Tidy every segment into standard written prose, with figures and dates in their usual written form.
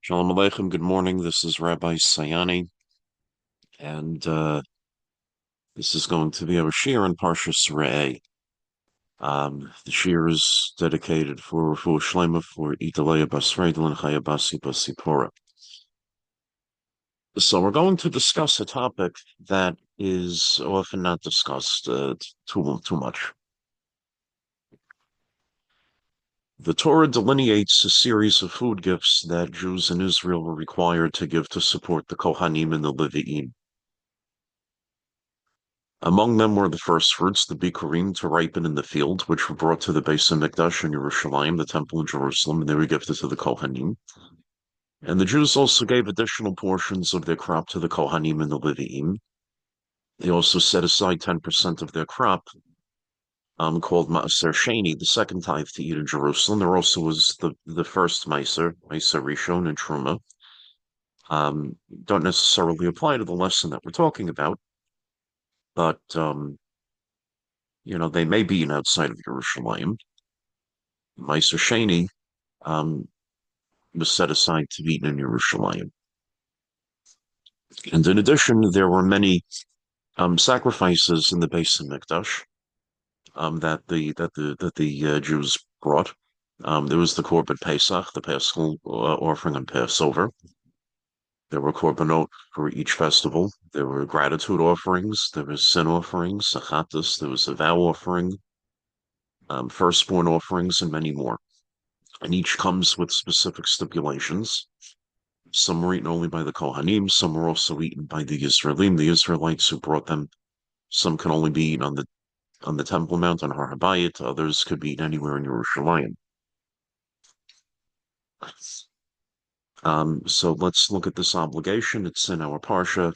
Shalom Aleichem, good morning. This is Rabbi Sayani, and this is going to be our shir in Parshas Re'eh. The shir is dedicated for Shlema for Italea Basredel and Chayabasi Basipora. So we're going to discuss a topic that is often not discussed too much. The Torah delineates a series of food gifts that Jews in Israel were required to give to support the Kohanim and the Levi'im. Among them were the first fruits, the bikurim, to ripen in the field, which were brought to the Beis HaMikdash in Yerushalayim, the temple in Jerusalem, and they were gifted to the Kohanim. And the Jews also gave additional portions of their crop to the Kohanim and the Levi'im. They also set aside 10% of their crop, called Ma'aser Sheni, the second tithe to eat in Jerusalem. There also was the first Ma'aser Rishon and Truma. Don't necessarily apply to the lesson that we're talking about, but they may be outside of Yerushalayim. Ma'aser Sheni was set aside to be eaten in Yerushalayim. And in addition, there were many sacrifices in the Beis HaMikdash that the Jews brought. There was the Korban Pesach, the Paschal offering on Passover. There were korbanot for each festival. There were gratitude offerings. There was sin offerings, sachatas. There was a vow offering, firstborn offerings, and many more. And each comes with specific stipulations. Some were eaten only by the Kohanim. Some were also eaten by the Yisraelim, the Israelites who brought them. Some can only be eaten on the Temple Mount on Har HaBayit. Others could be eaten anywhere in Yerushalayim. So let's look at this obligation. It's in our Parsha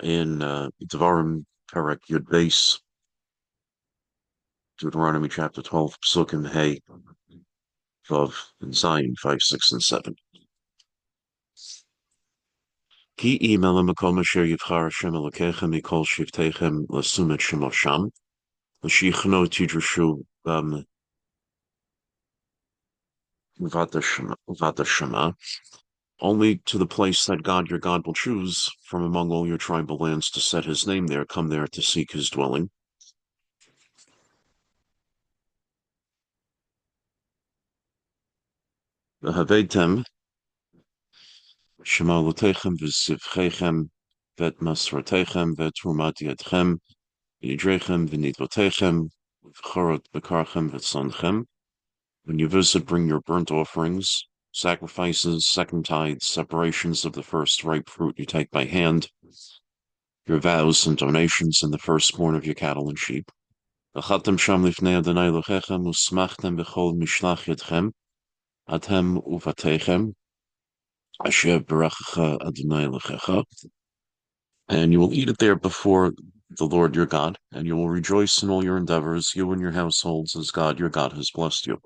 in Devarim Perek Yud Beis, Deuteronomy chapter 12, Psukim Hey, Vav, and Zion 5, 6, and 7. Ki imel makom asher yivchar Hashem Elokechem mikol shivtechem lasum et shemo sham l'shichno tidrashu vata shema, only to the place that God your God will choose from among all your tribal lands to set his name there. Come there to seek his dwelling. V'havetem shema lotechem v'zivchechem vet masrotechem vet trumat yadchem v'yidrechem v'nitvotechem v'chorot bekarchem v'tzonchem. When you visit, bring your burnt offerings, sacrifices, second tithes, separations of the first ripe fruit you take by hand, your vows and donations, and the firstborn of your cattle and sheep. V'chatem sham lifnei Adonai Elokechem usmachtem b'chol mishlach yadchem adhem uvatechem asher berachecha Adonai Elokecha. And you will eat it there before the Lord your God, and you will rejoice in all your endeavors, you and your households, as God your God has blessed you.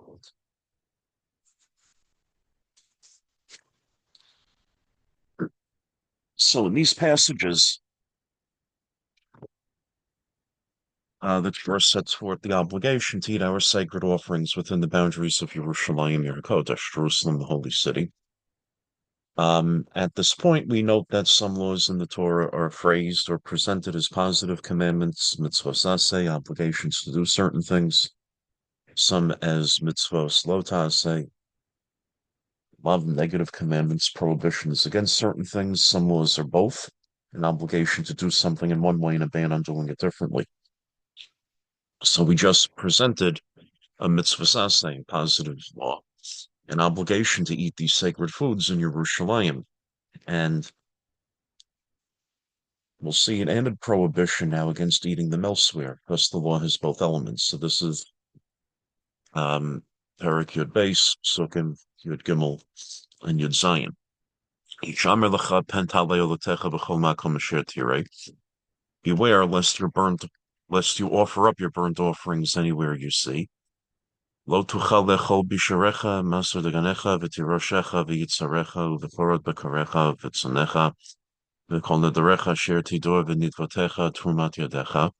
So in these passages, that first sets forth the obligation to eat our sacred offerings within the boundaries of Yerushalayim, Kodesh, Jerusalem, the holy city. At this point, we note that some laws in the Torah are phrased or presented as positive commandments, mitzvos aseh, obligations to do certain things, some as mitzvos lo ta'aseh, love, negative commandments, prohibitions against certain things. Some laws are both an obligation to do something in one way and a ban on doing it differently. So we just presented a mitzvos aseh, positive law, an obligation to eat these sacred foods in Yerushalayim. And we'll see an added prohibition now against eating them elsewhere, because the law has both elements. So this is Perek Yud Beis, Psukim, Yud Gimel, and Yud Zayin. Beware lest you offer up your burnt offerings anywhere you see. Lo tuchal lechol bisharecha, masur deganecha, v'tiroshecha, v'yitzarecha, v'chorot bekarecha, v'tzonecha, v'kol nederecha, sher tidor, v'nitvotecha, trumat yadecha.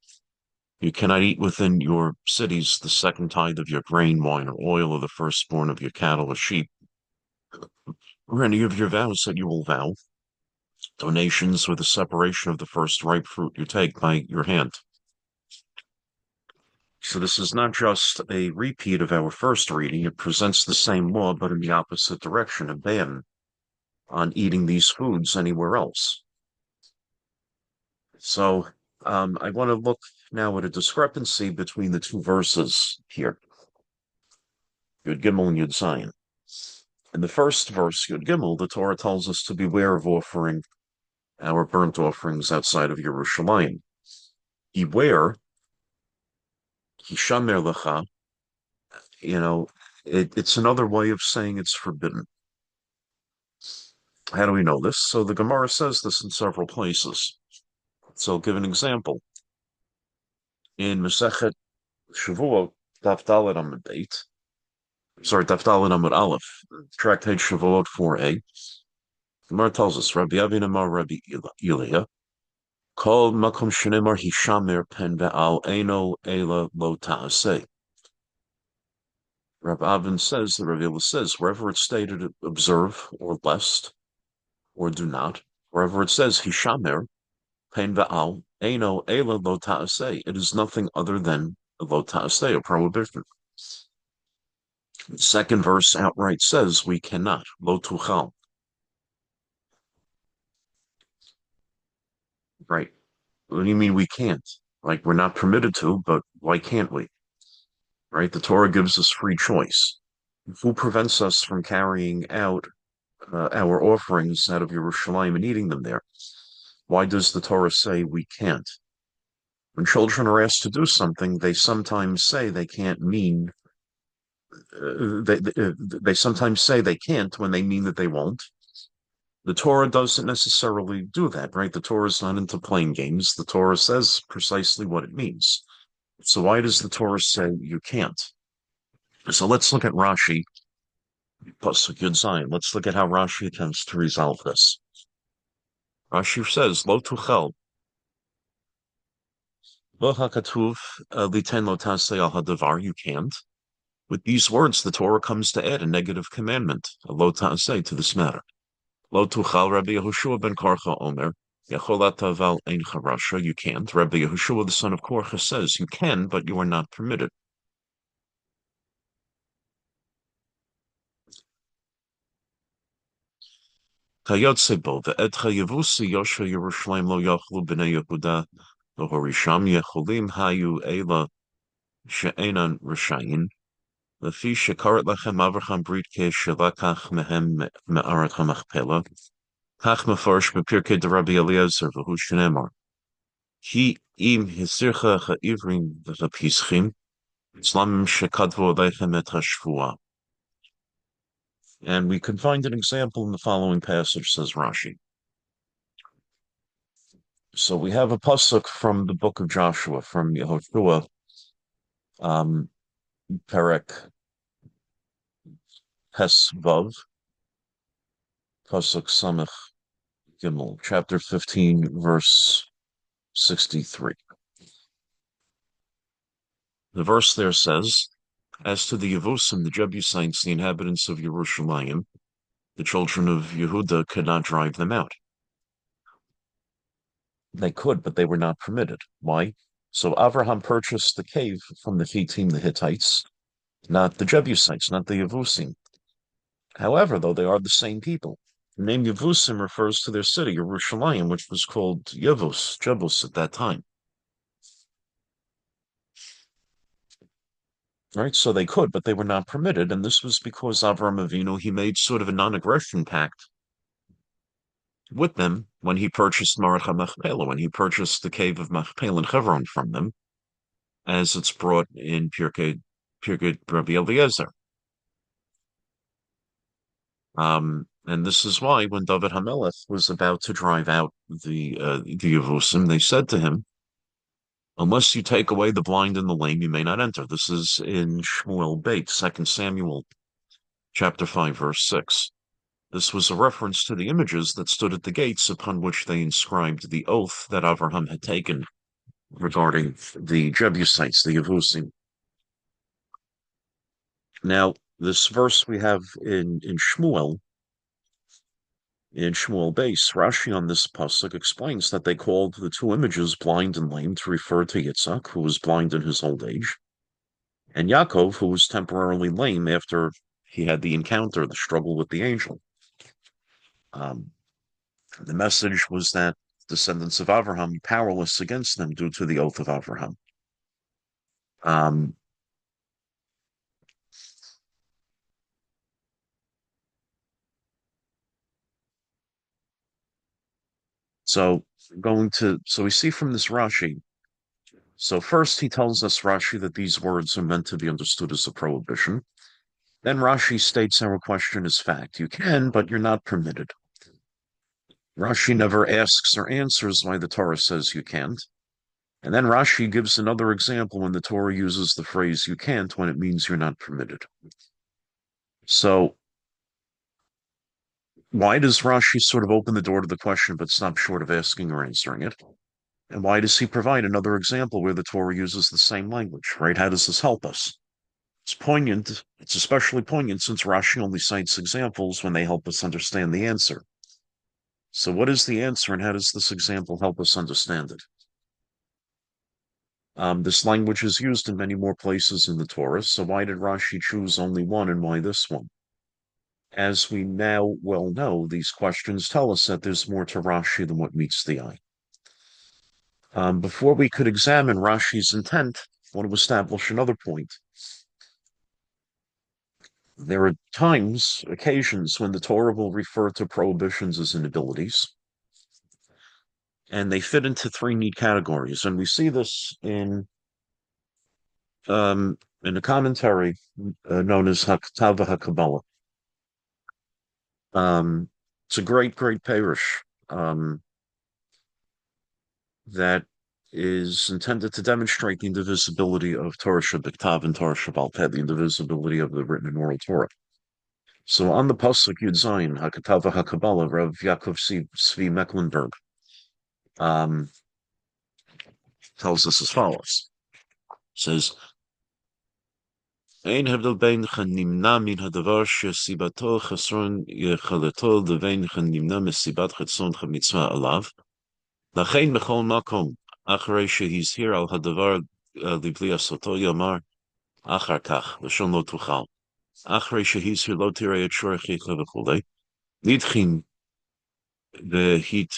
You cannot eat within your cities the second tithe of your grain, wine, or oil, or the firstborn of your cattle or sheep, or any of your vows that you will vow, donations or the separation of the first ripe fruit you take by your hand. So this is not just a repeat of our first reading. It presents the same law, but in the opposite direction, a ban on eating these foods anywhere else. So I want to look now at a discrepancy between the two verses here, Yud Gimel and Yud Zayin. In the first verse, Yud Gimel, the Torah tells us to beware of offering our burnt offerings outside of Yerushalayim. Beware, Hishamer Lecha, it's another way of saying it's forbidden. How do we know this? So the Gemara says this in several places. So I'll give an example. In Masechet Shavuot, Daf Dalet Amud Beit, Daf Dalet Amud Aleph, Tractate Shavuot 4a, Gemara tells us, Rabbi Avin Amar Rabbi Ilya, Kol Makom Shenemar Hishamer Pen Be'al Eno Ela Lo Ta'aseh. Rabbi Avin says, the Rabbi Ilya says, wherever it's stated, observe or lest, or do not, wherever it says Hishamer, Pen Be'al Eno Ela Lo Ta'aseh, it is nothing other than a Lo Ta'aseh, a prohibition. The second verse outright says we cannot, Lo Tuchal. Right. What do you mean we can't? Like we're not permitted to, but why can't we? Right? The Torah gives us free choice. Who prevents us from carrying out our offerings out of Yerushalayim and eating them there? Why does the Torah say we can't? When children are asked to do something, they sometimes say they can't mean. They sometimes say they can't when they mean that they won't. The Torah doesn't necessarily do that, right? The Torah is not into playing games. The Torah says precisely what it means. So why does the Torah say you can't? So let's look at Rashi, Pasuk Yud Zayin. Let's look at how Rashi attempts to resolve this. Rashi says, Lo tuchel, lo hakatuv, liten lo taseh al hadavar, you can't. With these words, the Torah comes to add a negative commandment, a lo taseh, to this matter. Lo tuchal, Rabbi Yehoshua ben Karcha Omer, Yecholat taval ein charasha, you can't. Rabbi Yehoshua, the son of Korcha, says, you can, but you are not permitted. Kayotsebo, the Edcha Yevusi Yosha Yerushalayim lo yachlu b'nei Yehuda, lo horisham yecholim hayu ela she'enan rishayin, lefi shekaret lechem avraham brit ke shelakach mehem me'arat hamachpela, kach mefarsh b'pirkei de Rabbi Eliezer v'hu shenemar. Ki im hisircha ha'ivrim v'chapischim, tzlamim shekadvo aleichem et hashvua. And we can find an example in the following passage, says Rashi. So we have a pasuk from the book of Joshua, from Yehoshua, Perek Ches-Vav, pasuk Samech Gimel, chapter 15, verse 63. The verse there says, as to the Yevusim, the Jebusites, the inhabitants of Yerushalayim, the children of Yehuda could not drive them out. They could, but they were not permitted. Why? So Avraham purchased the cave from the Hittim, the Hittites, not the Jebusites, not the Yevusim. However, though, they are the same people. The name Yevusim refers to their city, Yerushalayim, which was called Jebus at that time. Right, so they could, but they were not permitted, and this was because Avraham Avinu, he made sort of a non-aggression pact with them when he purchased Marach HaMachpelah, when he purchased the cave of Machpelah in Hebron from them, as it's brought in Pirkei Rabbi Eliezer. And this is why when David HaMelech was about to drive out the Yevusim, they said to him, unless you take away the blind and the lame, you may not enter. This is in Shmuel Beit, 2 Samuel, chapter 5, verse 6. This was a reference to the images that stood at the gates upon which they inscribed the oath that Avraham had taken regarding the Jebusites, the Yevusim. Now, this verse we have in Shmuel In Shmuel Beis, Rashi on this pasuk explains that they called the two images blind and lame to refer to Yitzhak, who was blind in his old age, and Yaakov, who was temporarily lame after he had the encounter, the struggle with the angel. Um, the message was that descendants of Abraham powerless against them due to the oath of Abraham. Um, so so we see from this Rashi. So first he tells us Rashi that these words are meant to be understood as a prohibition. Then Rashi states our question is fact. You can, but you're not permitted. Rashi never asks or answers why the Torah says you can't. And then Rashi gives another example when the Torah uses the phrase you can't when it means you're not permitted. So why does Rashi sort of open the door to the question but stop short of asking or answering it? And why does he provide another example where the Torah uses the same language, right? How does this help us? It's poignant. It's especially poignant since Rashi only cites examples when they help us understand the answer. So what is the answer and how does this example help us understand it? This language is used in many more places in the Torah, so why did Rashi choose only one and why this one? As we now well know, these questions tell us that there's more to Rashi than what meets the eye. Before we could examine Rashi's intent, I want to establish another point. There are occasions, when the Torah will refer to prohibitions as inabilities, and they fit into three neat categories. And we see this in a commentary known as Haktava HaKabbalah. It's a great parish that is intended to demonstrate the indivisibility of Torah Shabbat and Torah Shabbal Peh, the indivisibility of the written and oral Torah. So on the pasuk Yud Zayin, Hakatava HaKabbalah, Rav Yaakov Svi Mecklenburg tells us as follows. Says, Ein hebdel bein chanimna min hadavar shesibato chasron yechaleto levein chanimna mesibat chatzon chamitzvah alav. Lachein bechol makom אחרי שהזהיר על הדבר לבלי עשותו יאמר אחר כך, לשון לא תוכל. אחרי שהזהיר לא תראה את שורכיך וכולי. נדחים והית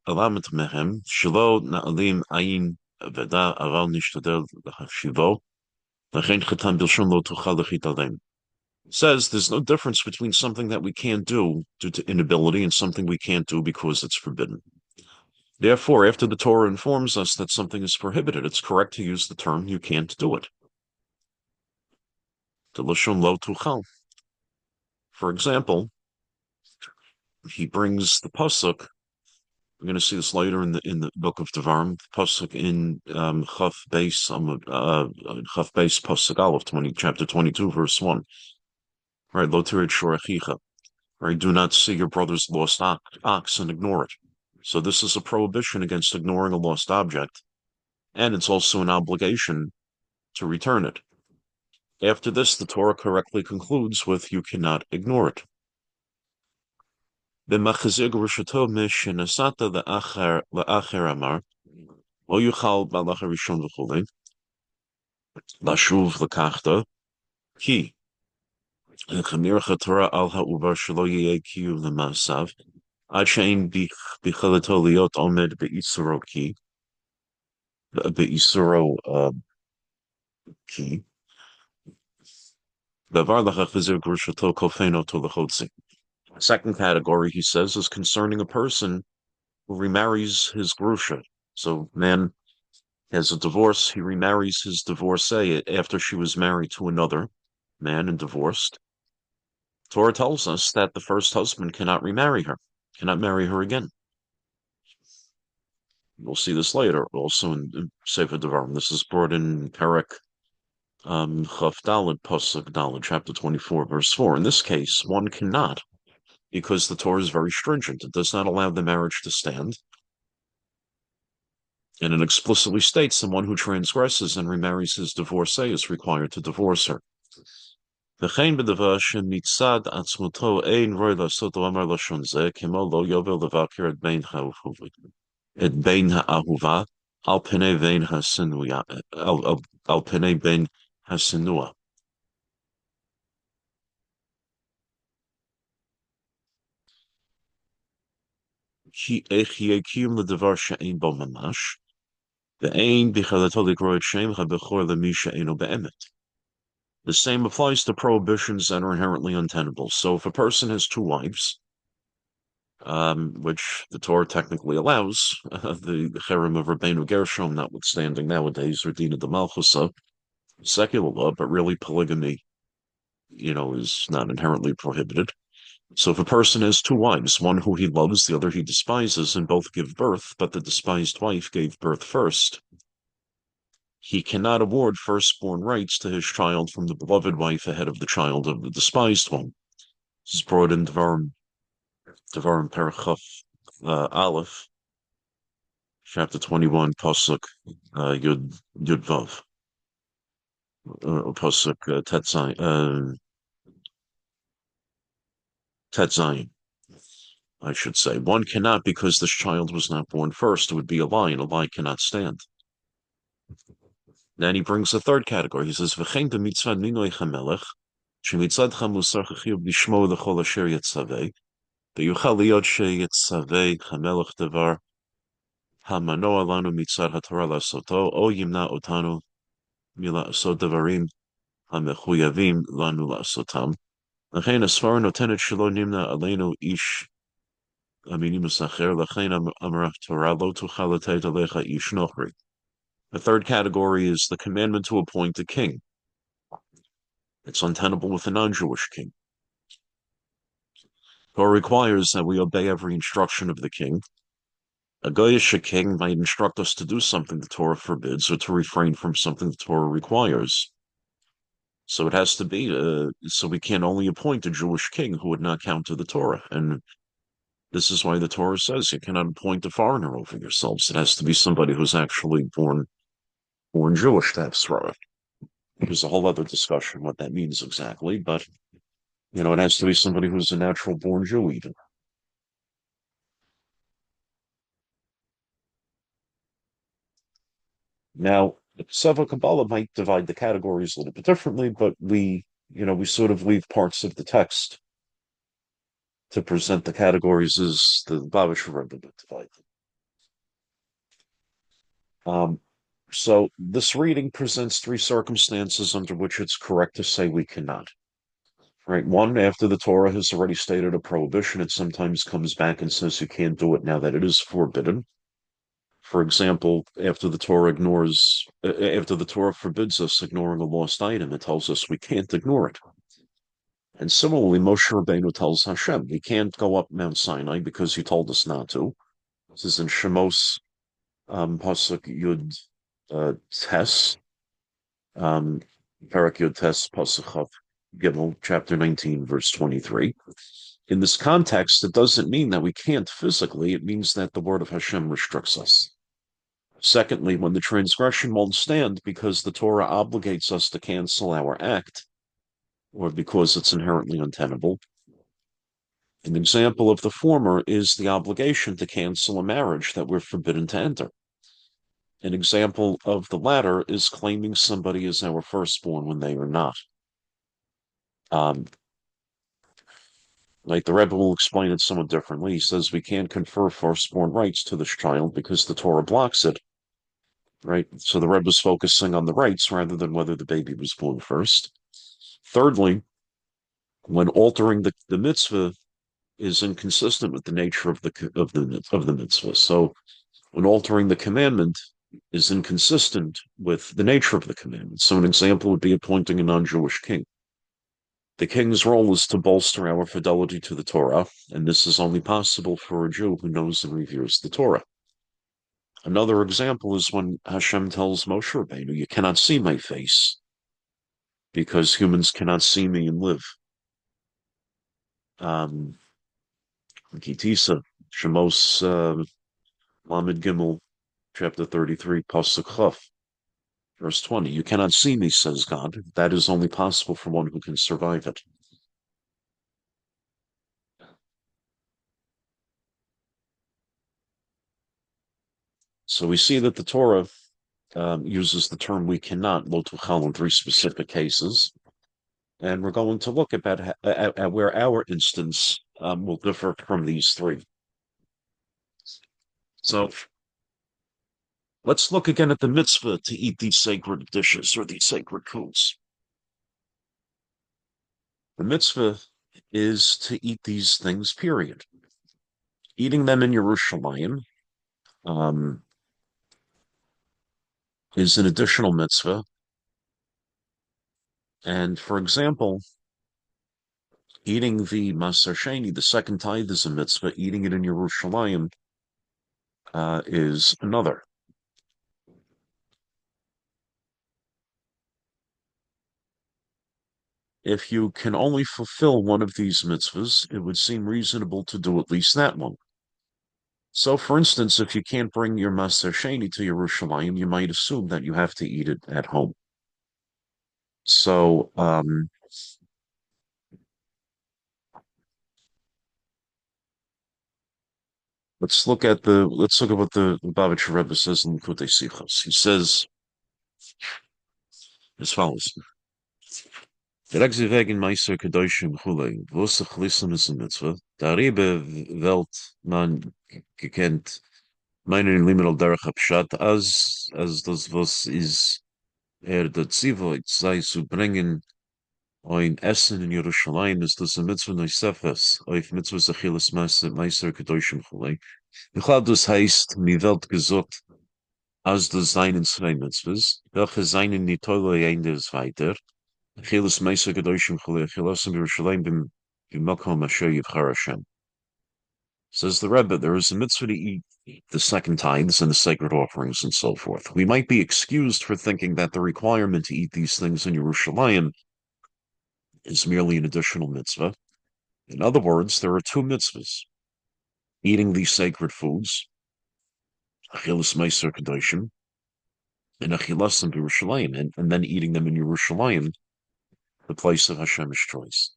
עלמת מהם, שלא נעלים עין ודע, אבל נשתדל להחשיבו, לכן חתם בלשון לא תוכל להתעלם. Says there's no difference between something that we can't do due to inability and something we can't do because it's forbidden. Therefore, after the Torah informs us that something is prohibited, it's correct to use the term you can't do it. The lashon lo tuchal. For example, he brings the pasuk. We're going to see this later in the book of Devarim. Pasuk in Chaf Beis pasuk Aleph, chapter 22, verse 1. Right, lo tirid shorachicha. Right, do not see your brother's lost ox and ignore it. So this is a prohibition against ignoring a lost object, and it's also an obligation to return it. After this, the Torah correctly concludes with, you cannot ignore it. במחזיר גרושתו משנסעת לאחר אמר, לא יוכל בהלך הראשון וכולי, לשוב לקחת, כי חמירך התורה על העובר שלא יהיה קיום למעשיו, עד שאין ביכולתו להיות עומד באיסורו כי, דבר לך חזיר גרושתו כופן אותו לחוצי. Second category, he says, is concerning a person who remarries his grusha. So, man has a divorce, he remarries his divorcee after she was married to another man and divorced. Torah tells us that the first husband cannot remarry her, cannot marry her again. We'll see this later, also in Sefer Devarim. This is brought in Perek Chaf Daled Pasuk Daled, chapter 24, verse 4. In this case, one cannot, because the Torah is very stringent. It does not allow the marriage to stand. And it explicitly states the one who transgresses and remarries his divorcee is required to divorce her. וכן בדבר שמצד עצמותו אין רואי לעשות אמר לשון זה, כמו לא יובל לבקר את בן האהובה על פני בן השנוא, על פני בן השנוא. כי איך יקיים לדבר שאין בו ממש, ואין בכללתו לקרוא את שם הבכור למי שאינו באמת. The same applies to prohibitions that are inherently untenable. So if a person has two wives, which the Torah technically allows, the cherem of Rabbeinu Gershom notwithstanding nowadays, or Dina de Malchusa, secular law, but really polygamy, is not inherently prohibited. So if a person has two wives, one who he loves, the other he despises, and both give birth, but the despised wife gave birth first, he cannot award firstborn rights to his child from the beloved wife ahead of the child of the despised one. This is brought in Devarim Perachaf Aleph, chapter 21, Pasuk Yud Vav, Pasuk Tet Zayin, I should say. One cannot, because this child was not born first. It would be a lie, and a lie cannot stand. Then he brings a third category. He says, "V'chein b'mitzvah ninoi chamelech, shemitzadcha musar chachiyuv b'shmo l'chol asher yetzaveh, v'yuchal liyot sheyetzaveh chamelech devar hamanoa lanu mitzad haTorah lasoto, o yimna otanu mila'asot devarim hamechuyavim lanu la'asotam. L'chein asfar notenet shelo nimna aleinu ish aminimus acher, l'chein amar Torah lo tuchal letet alecha ish nochri." The third category is the commandment to appoint a king. It's untenable with a non-Jewish king. Torah requires that we obey every instruction of the king. A Goyish king might instruct us to do something the Torah forbids or to refrain from something the Torah requires. So it has to be, so we can only appoint a Jewish king who would not counter the Torah. And this is why the Torah says you cannot appoint a foreigner over yourselves. It has to be somebody who's actually born Jewish to have Srara. There's a whole other discussion what that means exactly, but it has to be somebody who's a natural born Jew even. Now, Seva Kabbalah might divide the categories a little bit differently, but we sort of leave parts of the text to present the categories as the Bavish Rebbe divide them. So this reading presents three circumstances under which it's correct to say we cannot. Right? One, after the Torah has already stated a prohibition, it sometimes comes back and says you can't do it now that it is forbidden. For example, after the Torah forbids us ignoring a lost item, it tells us we can't ignore it. And similarly, Moshe Rabbeinu tells HaShem, we can't go up Mount Sinai because he told us not to. This is in Shemos Pasuk Yud Tes, Parak Yud Tes Pasuk Gimel, chapter 19, verse 23. In this context, it doesn't mean that we can't physically, it means that the word of Hashem restricts us. Secondly, when the transgression won't stand because the Torah obligates us to cancel our act, or because it's inherently untenable. An example of the former is the obligation to cancel a marriage that we're forbidden to enter. An example of the latter is claiming somebody as our firstborn when they are not. Like the Rebbe will explain it somewhat differently. He says we can't confer firstborn rights to this child because the Torah blocks it. Right? So the Rebbe is focusing on the rights rather than whether the baby was born first. Thirdly, when altering the mitzvah is inconsistent with the nature of the mitzvah. So when altering the commandment is inconsistent with the nature of the commandment. So an example would be appointing a non-Jewish king. The king's role is to bolster our fidelity to the Torah, and this is only possible for a Jew who knows and reveres the Torah. Another example is when Hashem tells Moshe Rabbeinu, you cannot see my face, because humans cannot see me and live. Kitisa, Shemos Lamed Gimel, chapter 33, Pasuk Chaf, verse 20. You cannot see me, says God. That is only possible for one who can survive it. So we see that the Torah uses the term we cannot, lo tuchal, in three specific cases. And we're going to look at where our instance will differ from these three. So let's look again at the mitzvah to eat these sacred dishes or these sacred foods. The mitzvah is to eat these things, period. Eating them in Yerushalayim um, is an additional mitzvah. And for example, eating the Maser Sheni, the second tithe, is a mitzvah. Eating it in Yerushalayim is another. If you can only fulfill one of these mitzvahs, it would seem reasonable to do at least that one. So, for instance, if you can't bring your Maser Sheni to Yerushalayim, you might assume that you have to eat it at home. So, let's look at what the Bavitcher Rebbe says in Likutei Sichos. He says as follows: Direkt sie wegen Meister Kedoshim Chulei, wo sich Chlissim ist ein Mitzvah, darüber Welt man gekennt, meinen Liminal Derech Abshat, as das was ist der Zivoit sei zu bringen, ein Essen in Jerusalem ist das ein Mitzvah Neusefes, auf Mitzvah Zachilas Meister Kedoshim Chulei. Ich glaube, das heißt, mir wird gesagt, als das seinen zwei Mitzvahs, welche seinen die Tolle Endes weiter, Chilas Meiser Kedoshim Chulei, Chilas Yerushalayim b'makom asher yivchar HaShem. Says the Rebbe, there is a mitzvah to eat the second tithes and the sacred offerings and so forth. We might be excused for thinking that the requirement to eat these things in Yerushalayim is merely an additional mitzvah. In other words, there are two mitzvahs: eating these sacred foods, Achilas Meiser Kedoshim, and Achilas in Yerushalayim, and then eating them in Yerushalayim, the place of Hashem's choice.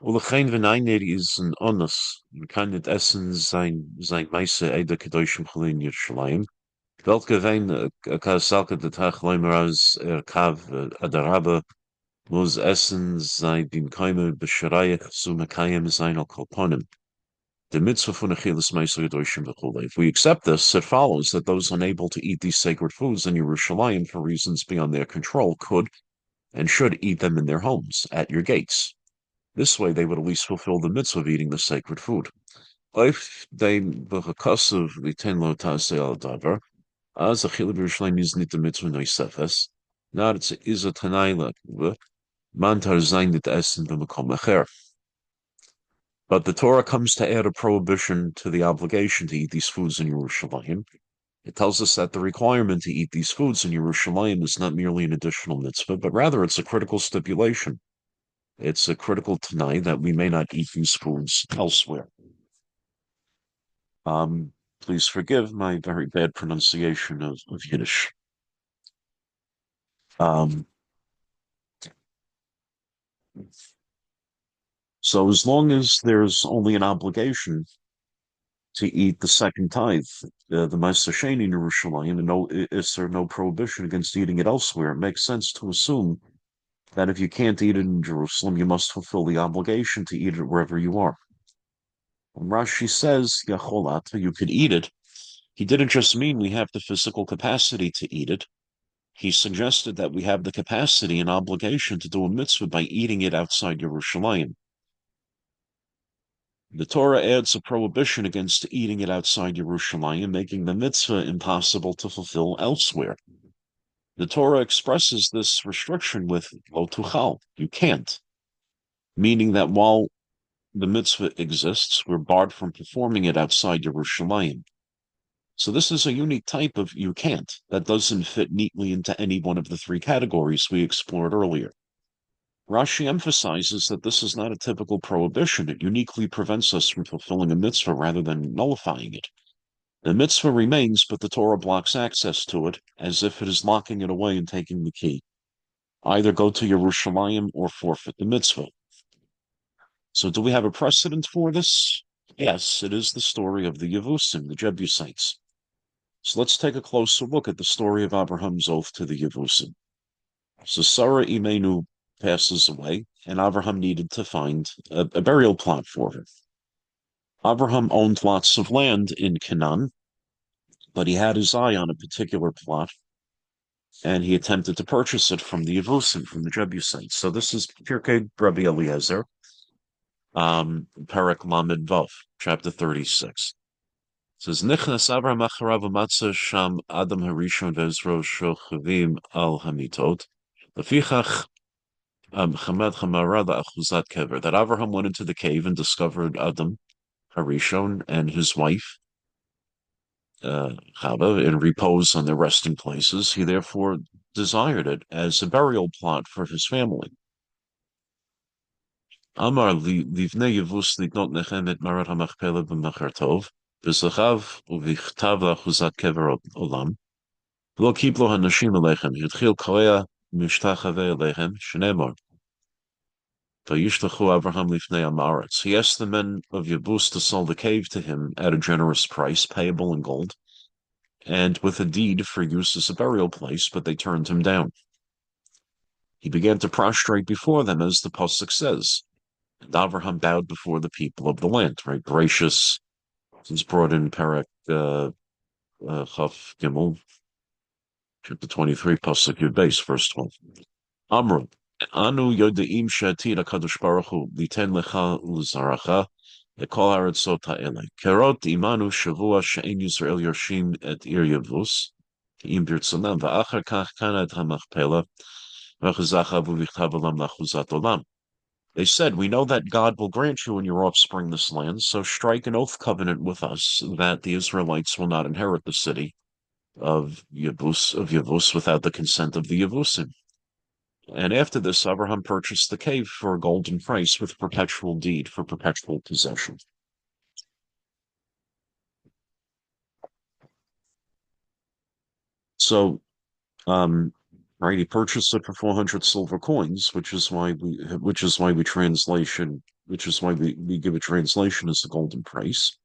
Ulachayim v'nainer is an onus, man kann nicht essen sein Meise Eide Kedoshim Chulei in Yerushalayim. Welke wijn kasalke de tag leimeras kav adaraba muss essen sein bin keime beschreich zu mekayem sein al kolponim. The mitzvah von Achilas Meiser Kedoshim v'chulei. If we accept this, it follows that those unable to eat these sacred foods in Yerushalayim for reasons beyond their control could and should eat them in their homes, at your gates. This way, they would at least fulfill the mitzvah of eating the sacred food. If they b'chakasav l'ten lo tasei al davar, as achil b'Yerushalayim is nit the mitzvah noisefes, not it's is a tanai l'akva, man tar zayin nit essen b'makom acher. But the Torah comes to add a prohibition to the obligation to eat these foods in Yerushalayim. It tells us that the requirement to eat these foods in Yerushalayim is not merely an additional mitzvah, but rather it's a critical stipulation. It's a critical tanai that we may not eat these foods elsewhere. Please forgive my very bad pronunciation of Yiddish. So as long as there's only an obligation to eat the second tithe, the Ma'aser Sheni in Yerushalayim, and is there no prohibition against eating it elsewhere? It makes sense to assume that if you can't eat it in Jerusalem, you must fulfill the obligation to eat it wherever you are. When Rashi says, Yacholat, you could eat it, he didn't just mean we have the physical capacity to eat it. He suggested that we have the capacity and obligation to do a mitzvah by eating it outside Yerushalayim. The Torah adds a prohibition against eating it outside Yerushalayim, making the mitzvah impossible to fulfill elsewhere. The Torah expresses this restriction with lo tuchal, you can't, meaning that while the mitzvah exists, we're barred from performing it outside Yerushalayim. So this is a unique type of you can't that doesn't fit neatly into any one of the three categories we explored earlier. Rashi emphasizes that this is not a typical prohibition. It uniquely prevents us from fulfilling a mitzvah rather than nullifying it. The mitzvah remains, but the Torah blocks access to it, as if it is locking it away and taking the key. Either go to Yerushalayim or forfeit the mitzvah. So do we have a precedent for this? Yes, it is the story of the Yevusim, the Jebusites. So let's take a closer look at the story of Abraham's oath to the Yevusim. So Sarah Imenu passes away, and Abraham needed to find a burial plot for her. Abraham owned lots of land in Canaan, but he had his eye on a particular plot, and he attempted to purchase it from the Yevusim, from the Jebusites. So this is Pirkei Rabbi Eliezer, Perek Lamed Vav, chapter 36. It says, Nichnas Abraham acharav u'matza sham Adam harishon ve'ezro shochavim al hamitot. Lefichach chamed chamara la'achuzat kever. That Abraham went into the cave and discovered Adam Harishon and his wife Chava in repose on their resting places. He therefore desired it as a burial plot for his family. Amar livnei yevus liknot nechem et marat hamachpela b'machar tov v'zachav uvichtav la'achuzat kever olam lo kiplo hanashim alechem yitchil koya mishtachave alechem shneimor vayishtachu Abraham lifnei amaretz. He asked the men of Yebus to sell the cave to him at a generous price, payable in gold, and with a deed for use as a burial place, but they turned him down. He began to prostrate before them, as the pasuk says, and Abraham bowed before the people of the land. Right, gracious. It's brought in Perek Chaf Gimel, chapter 23, pasuk Yud Beis, verse 12. Amru Anu yodeim she'atid HaKadosh Baruch Hu liten lecha l'zaracha lekol haaretzot ha'ele kerot imanu shavua she'en Yisrael yoshim et ir Yevus im birtzonam va'achar kach kana et hamachpela v'chazachav uvichtav olam lachuzat olam. They said, we know that God will grant you and your offspring this land, so strike an oath covenant with us that the Israelites will not inherit the city of Yevus without the consent of the Yevusim. And after this, Abraham purchased the cave for a golden price with perpetual deed for perpetual possession. So, right, he purchased it for 400 silver coins, which is why we give a translation as the golden price.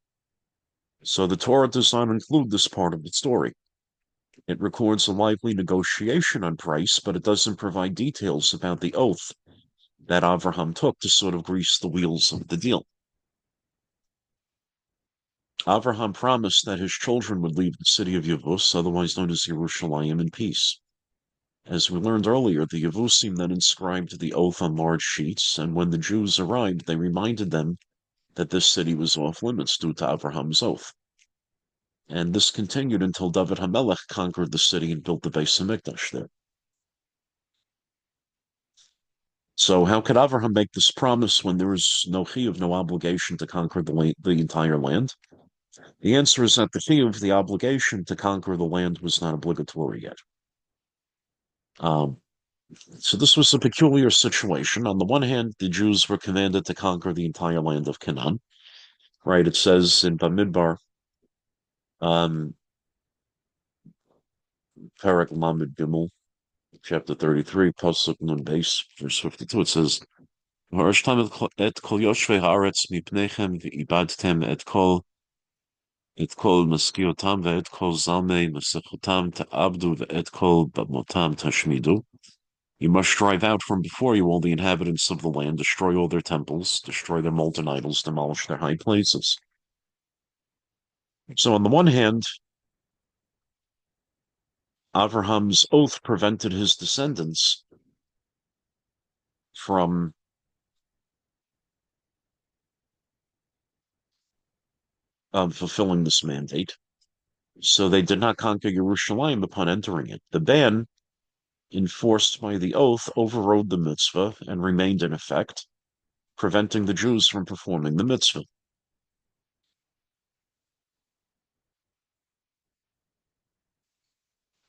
So the Torah does not include this part of the story. It records a lively negotiation on price, but it doesn't provide details about the oath that Abraham took to sort of grease the wheels of the deal. Abraham promised that his children would leave the city of Yevus, otherwise known as Yerushalayim, in peace. As we learned earlier, the Yevusim then inscribed the oath on large sheets, and when the Jews arrived, they reminded them that this city was off limits due to Abraham's oath. And this continued until David HaMelech conquered the city and built the Beis HaMikdash there. So how could Abraham make this promise when there was no chiyuv, no obligation to conquer the entire land? The answer is that the chiyuv, the obligation to conquer the land, was not obligatory yet. So this was a peculiar situation. On the one hand, the Jews were commanded to conquer the entire land of Canaan. Right, it says in Bamidbar, Perek Lamed Gimel, chapter 33, Pasuk Nun Beis, verse 52, it says, Harashtam et kol yoshvei haaretz mipnechem v'ibadtem et kol maskiotam ve'et kol zalmei masechotam ta'abdu ve'et kol bamotam tashmidu. You must drive out from before you all the inhabitants of the land, destroy all their temples, destroy their molten idols, demolish their high places. So on the one hand, Abraham's oath prevented his descendants from fulfilling this mandate. So they did not conquer Yerushalayim upon entering it. The ban enforced by the oath overrode the mitzvah and remained in effect, preventing the Jews from performing the mitzvah.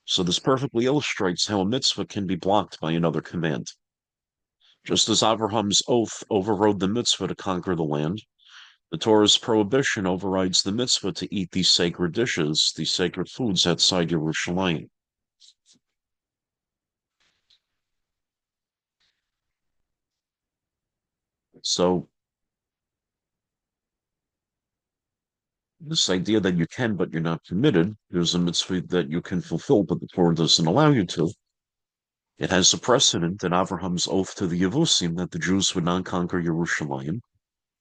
So this perfectly illustrates how a mitzvah can be blocked by another command. Just as Abraham's oath overrode the mitzvah to conquer the land, The Torah's prohibition overrides the mitzvah to eat these sacred dishes, these sacred foods outside Yerushalayim. So this idea that you can, but you're not permitted, there's a mitzvah that you can fulfill, but the Torah doesn't allow you to. It has a precedent in Abraham's oath to the Yevusim that the Jews would not conquer Yerushalayim.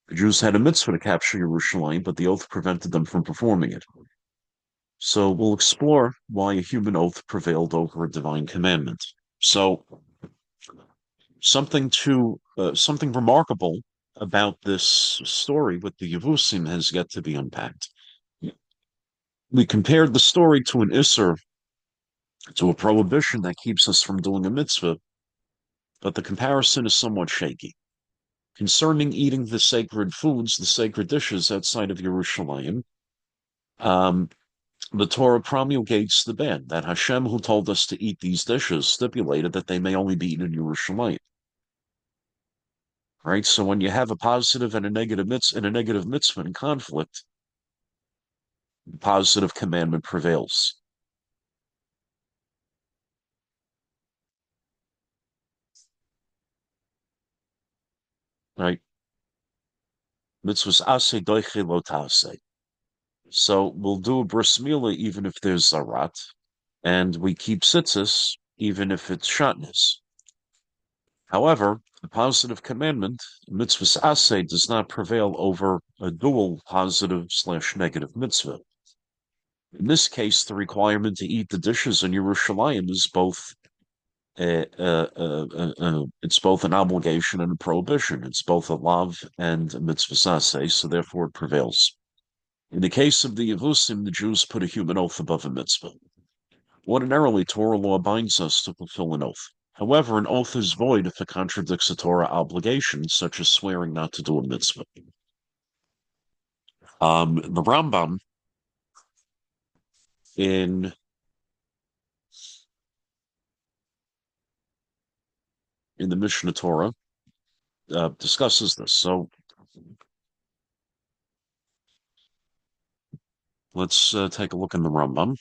The Jews had a mitzvah to capture Yerushalayim, but the oath prevented them from performing it. So we'll explore why a human oath prevailed over a divine commandment. So something remarkable about this story with the Yevusim has yet to be unpacked. We compared the story to an Isser, to a prohibition that keeps us from doing a mitzvah, but the comparison is somewhat shaky. Concerning eating the sacred foods, the sacred dishes outside of Yerushalayim, the Torah promulgates the ban that HaShem, who told us to eat these dishes, stipulated that they may only be eaten in Yerushalayim. Right? So when you have a positive and a negative mitzvah in conflict, the positive commandment prevails. Right? Mitzvahs ase doiche lo taase. So we'll do a bris milah even if there's zarat, and we keep tzitzis even if it's shatnez. However, the positive commandment, mitzvahs aseh, does not prevail over a dual positive/negative mitzvah. In this case, the requirement to eat the dishes in Yerushalayim is both it's both an obligation and a prohibition. It's both a lav and a mitzvah aseh, so therefore it prevails. In the case of the Yevusim, the Jews put a human oath above a mitzvah. Ordinarily, Torah law binds us to fulfill an oath. However, an oath is void if it contradicts a Torah obligation, such as swearing not to do a mitzvah. The Rambam in the Mishnah Torah discusses this. So let's take a look in the Rambam.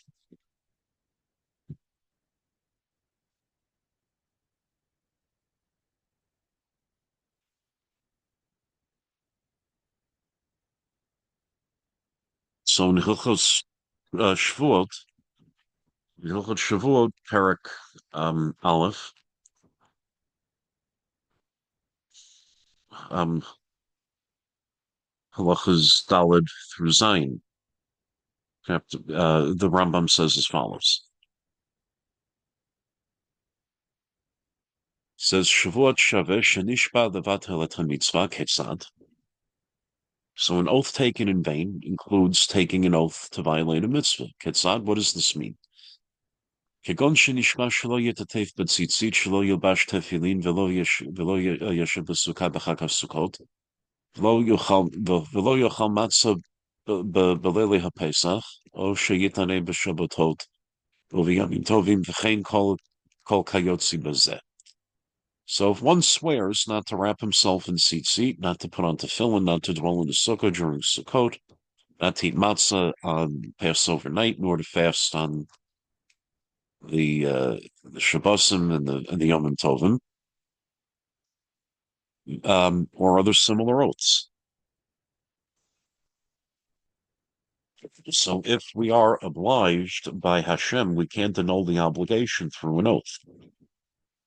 So in Hilchos Shavuot, Perek Aleph, Halachas Daled through Zayin. The Rambam says as follows. It says Shavuot Shaveh Shenishba Levatel et HaMitzvah Ketzad. So an oath taken in vain includes taking an oath to violate a mitzvah. Ketzad, what does this mean? כגון שנשמע שלא יתעטף בציצית, שלא ילבש תפילין ולא ישב בסוכה בחג הסוכות, ולא יאכל מצה בלילי הפסח, או שיתענה בשבתות ובימים טובים, וכן כל כיוצא בזה. So if one swears not to wrap himself in tzitzit, not to put on tefillin, not to dwell in the sukkah during Sukkot, not to eat matzah on Passover night, nor to fast on the Shabbosim and the Yom Tovim, or other similar oaths. So if we are obliged by HaShem, we can't annul the obligation through an oath.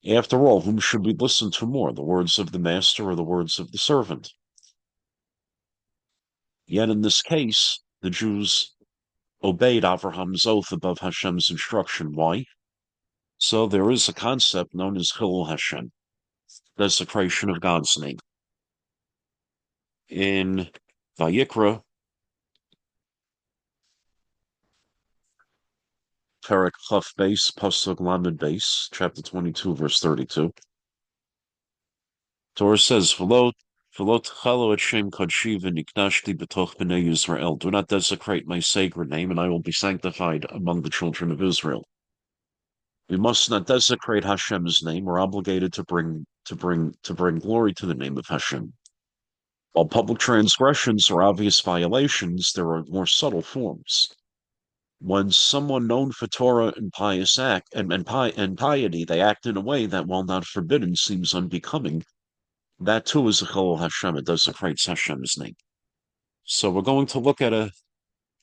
After all, whom should we listen to more, the words of the master or the words of the servant? Yet in this case, the Jews obeyed Abraham's oath above Hashem's instruction. Why? So there is a concept known as Chilul Hashem, desecration of God's name. In Vayikra, Perek Chaf Beis, Pasuk Lamed Beis, chapter 22, verse 32. Torah says, "V'lo tchalo et shem kodshi v'niknashti b'toch b'nei Yisrael." Do not desecrate my sacred name, and I will be sanctified among the children of Israel. We must not desecrate Hashem's name. We're obligated to bring glory to the name of Hashem. While public transgressions are obvious violations, there are more subtle forms. When someone known for Torah and pious act and piety, they act in a way that, while not forbidden, seems unbecoming, that too is a Chol Hashem. It desecrates Hashem's name. So we're going to look at a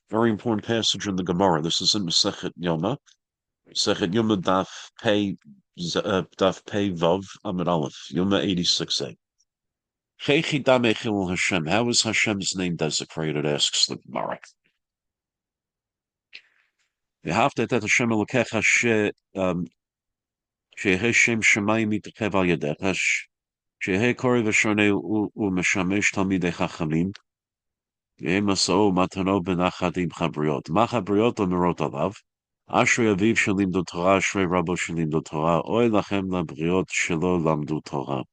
very important passage in the Gemara. This is in Masechet Yoma. Masechet Yoma Daf Pei Vav Amid Aleph. Yoma 86a. Hashem. How is Hashem's name desecrated? Asks the Gemara. V'hafta et Hashem Elokecha she'eh Shem Shemayim yitechev al yadecha she'eh koreh v'shoneh u'meshamesh talmidei chachamim v'eh masa'o matano benachad im chabriot machabriot omerot alav ashrei aviv shelimdo Torah ashrei rabo shelimdo Torah oy lachem labriot shelo lamdu Torah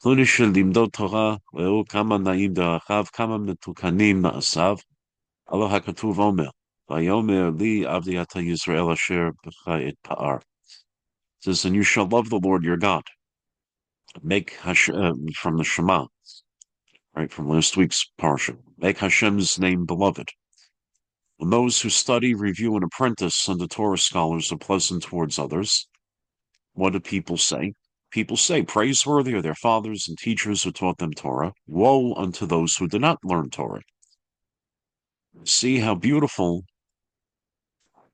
pluni shelimdo Torah ve'u kama na'im derachav kama metukanim na'asav alo hakatuv omer Vayomer li avdi ata Yisrael asher b'cha et pa'ar. It says, and you shall love the Lord your God. Make Hashem from the Shema, right, from last week's Parsha. Make Hashem's name beloved. When those who study, review, and apprentice under Torah scholars are pleasant towards others, what do people say? People say, praiseworthy are their fathers and teachers who taught them Torah. Woe unto those who did not learn Torah. See how beautiful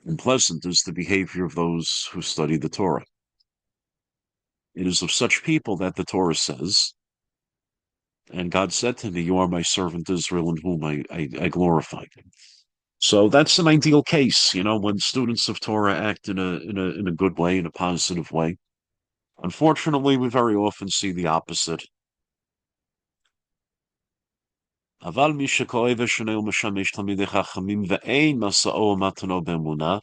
and pleasant is the behavior of those who study the Torah. It is of such people that the Torah says, and God said to me, you are my servant Israel in whom I glorified. So that's an ideal case, when students of Torah act in a good way, in a positive way. Unfortunately, we very often see the opposite. Aval mi sheko'eh v'shoneh u'meshamesh talmidei chachamim ve'ein masa'o matano b'emunah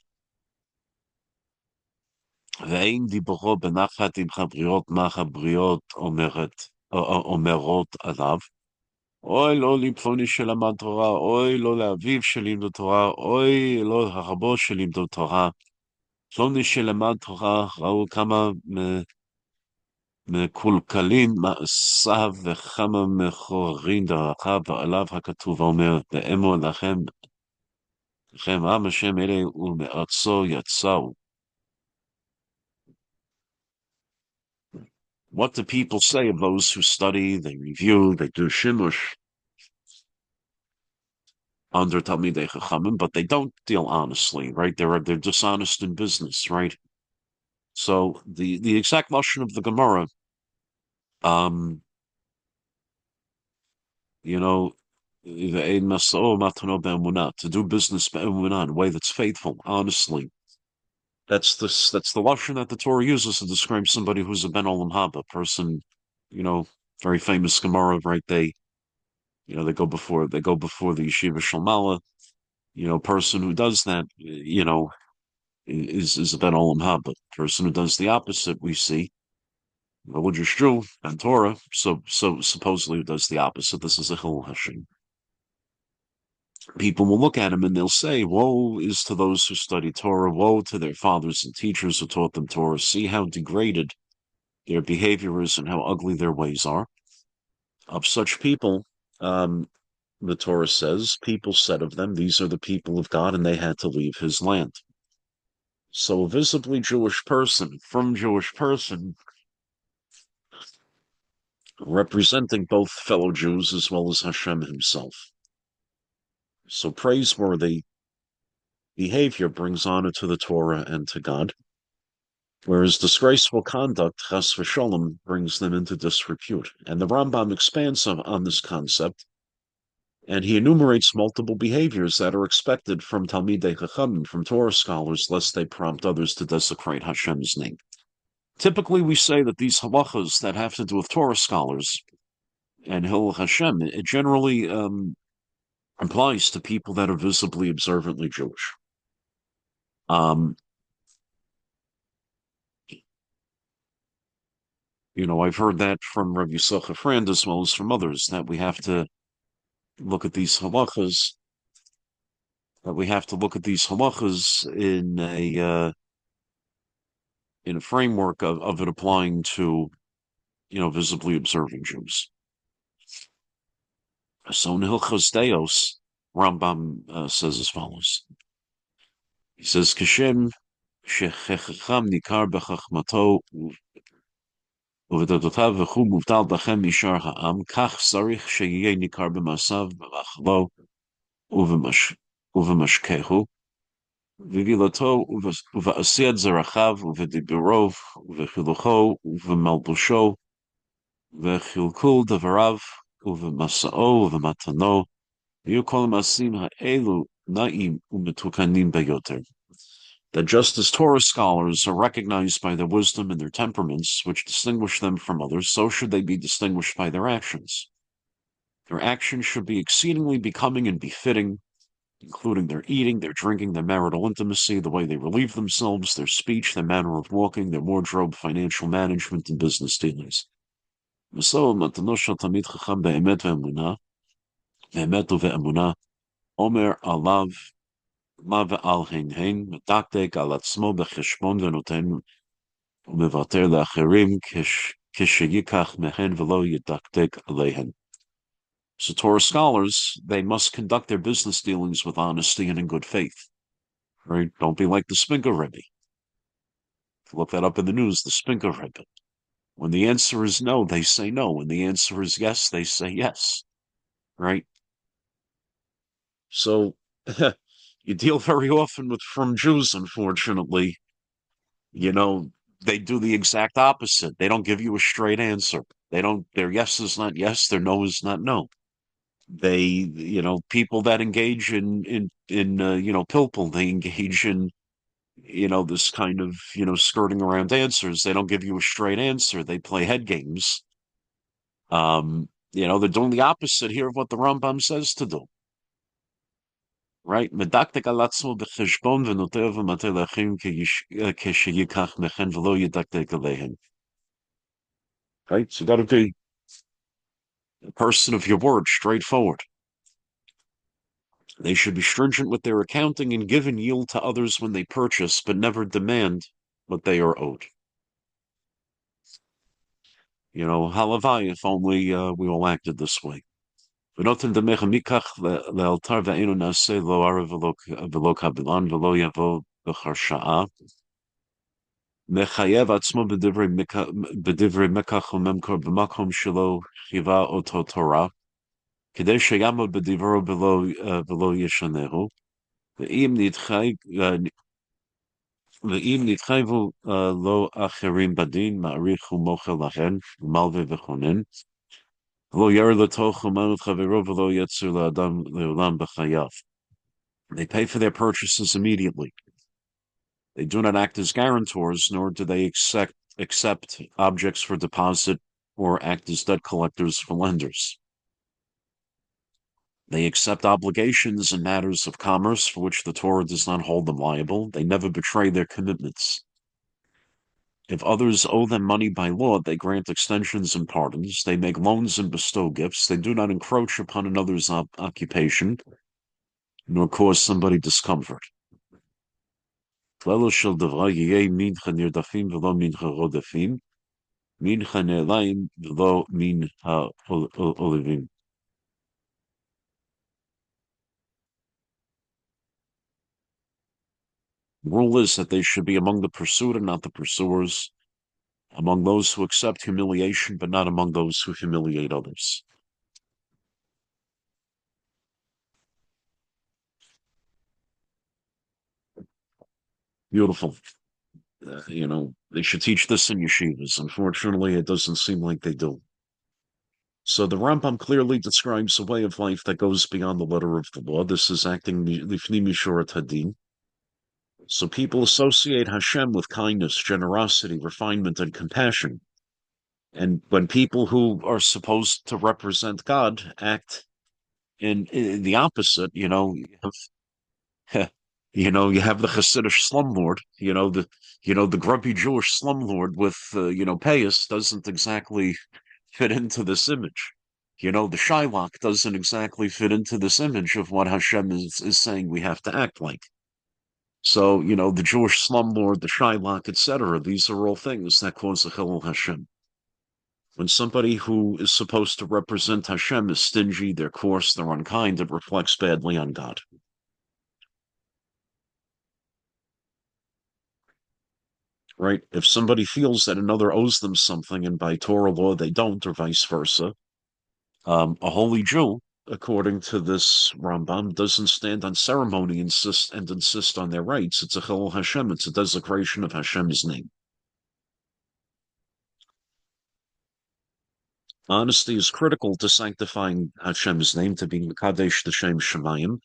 ואין דיברו בנחת עם חבריות מה חבריות אומרות עליו. אוי לא לפלוני שלמד תורה, אוי לא לאביו שלימדו תורה, אוי לא הרבו שלימדו תורה. פלוני שלמד תורה, ראו כמה מקולקלין מעשיו וכמה מכוערין דרכיו, ועליו הכתוב אומר, ואמור לכם עם השם אלה ומארצו יצאו. What do people say of those who study, they review, they do shimush under Talmidei Chachamim, but they don't deal honestly, right? They're dishonest in business, right? So the exact lashon of the Gemara, to do business in a way that's faithful, honestly. That's the lashon that the Torah uses to describe somebody who's a ben olam haba, person, very famous Gemara, right? They go before the yeshiva shalmala, person who does that, is a ben olam haba. Person who does the opposite, we see, religious Jew, ben Torah, so supposedly who does the opposite. This is a chil Hashem. People will look at him and they'll say, woe is to those who study Torah, woe to their fathers and teachers who taught them Torah. See how degraded their behavior is and how ugly their ways are. Of such people, the Torah says, people said of them, these are the people of God, and they had to leave his land. So a visibly Jewish person, from Jewish person, representing both fellow Jews as well as Hashem himself. So praiseworthy behavior brings honor to the Torah and to God, whereas disgraceful conduct, chas v'sholem, brings them into disrepute. And the Rambam expands on this concept, and he enumerates multiple behaviors that are expected from Talmidei Chachamim, from Torah scholars, lest they prompt others to desecrate Hashem's name. Typically, we say that these halachas that have to do with Torah scholars and Hil Hashem, it generally applies to people that are visibly observantly Jewish. I've heard that from Rabbi Yisachar Frand as well as from others, that we have to look at these halachas, in a framework of it applying to, visibly observing Jews. So in Hilchos Deos, Rambam says as follows. He says, Kashem shechecham nikar b'chachmato ובדתותיו וכו' מובטל בכם משאר העם, כך צריך שיהיה ניכר במעשיו, במאכלו ובמשקהו, בבילתו ובעשיית זרחיו, ובדיבורו, ובחילוכו, ובמלבושו, וחלקול דבריו, ובמסעו, ובמתנו, ויהיו כל המעשים האלו נעים ומתוקנים ביותר. That just as Torah scholars are recognized by their wisdom and their temperaments, which distinguish them from others, so should they be distinguished by their actions. Their actions should be exceedingly becoming and befitting, including their eating, their drinking, their marital intimacy, the way they relieve themselves, their speech, their manner of walking, their wardrobe, financial management, and business dealings. Omer alav מה ועל הן, מדקדק על עצמו בחשבון ונותן ומוותר לאחרים כשיקח מהן ולא ידקדק עליהן. So Torah scholars, they must conduct their business dealings with honesty and in good faith. Right? Don't be like the Spinker Rebbe. Look that up in the news, the Spinker Rebbe. When the answer is no, they say no. When the answer is yes, they say yes. Right? So you deal very often with from Jews, unfortunately. You know, they do the exact opposite. They don't give you a straight answer. They don't, their yes is not yes, their no is not no. They, people that engage in pilpul, they engage in, this kind of, skirting around answers. They don't give you a straight answer. They play head games. They're doing the opposite here of what the Rambam says to do. Right? מדקדק על עצמו בחשבון ונוטה ומטה לאחרים כשייקח מכן ולא ידקדק עליהם. Right? So you got to be a person of your word, straightforward. They should be stringent with their accounting and give and yield to others when they purchase, but never demand what they are owed. Halavai, if only we all acted this way. ונותן דמך מכך לאלתר ואינו נעשה לא ערב ולא קבלן ולא יבוא בחרשעה. מחייב עצמו בדברי מקח וממכור במקום שלא חייבה אותו תורה, כדי שיעמוד בדברו ולא ישנהו, ואם נתחייבו לא אחרים בדין, מעריך ומוכל להן, ומלווה וכונן, ולא ירא לתוך אומנות חברו ולא יצר לאדם לעולם בחייו. They pay for their purchases immediately. They do not act as guarantors, nor do they accept objects for deposit or act as debt collectors for lenders. They accept obligations in matters of commerce for which the Torah does not hold them liable. They never betray their commitments. If others owe them money by law, they grant extensions and pardons. They make loans and bestow gifts. They do not encroach upon another's occupation, nor cause somebody discomfort. כללו של דבר יהיה מנחה נרדפים ולא מנחה רודפים, מנחה נעליים ולא מן האויבים. The rule is that they should be among the pursued and not the pursuers, among those who accept humiliation, but not among those who humiliate others. Beautiful. They should teach this in yeshivas. Unfortunately, it doesn't seem like they do. So the Rambam clearly describes a way of life that goes beyond the letter of the law. This is acting lifni mishorat hadin. So people associate HaShem with kindness, generosity, refinement, and compassion. And when people who are supposed to represent God act in the opposite, you have, you have the Hasidic slumlord, the grumpy Jewish slumlord with, payas doesn't exactly fit into this image. The Shylock doesn't exactly fit into this image of what HaShem is saying we have to act like. So, the Jewish slumlord, the Shylock, etc., these are all things that cause a Chilul HaShem. When somebody who is supposed to represent Hashem is stingy, they're coarse, they're unkind, it reflects badly on God. Right? If somebody feels that another owes them something and by Torah law they don't, or vice versa, a holy Jew, according to this Rambam, doesn't stand on ceremony insist on their rights. It's a Chilul Hashem. It's a desecration of Hashem's name. Honesty is critical to sanctifying Hashem's name, to being Mekadesh L'Shem Shemayim.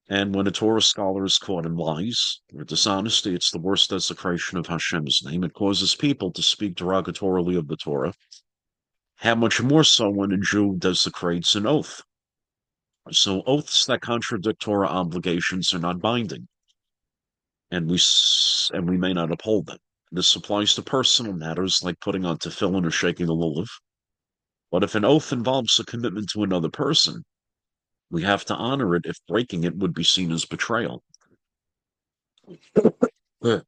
And when a Torah scholar is caught in lies or dishonesty, it's the worst desecration of Hashem's name. It causes people to speak derogatorily of the Torah. How much more so when a Jew desecrates an oath? So oaths that contradict Torah obligations are not binding, and we may not uphold them. This applies to personal matters like putting on tefillin or shaking a lulav. But if an oath involves a commitment to another person, we have to honor it if breaking it would be seen as betrayal. This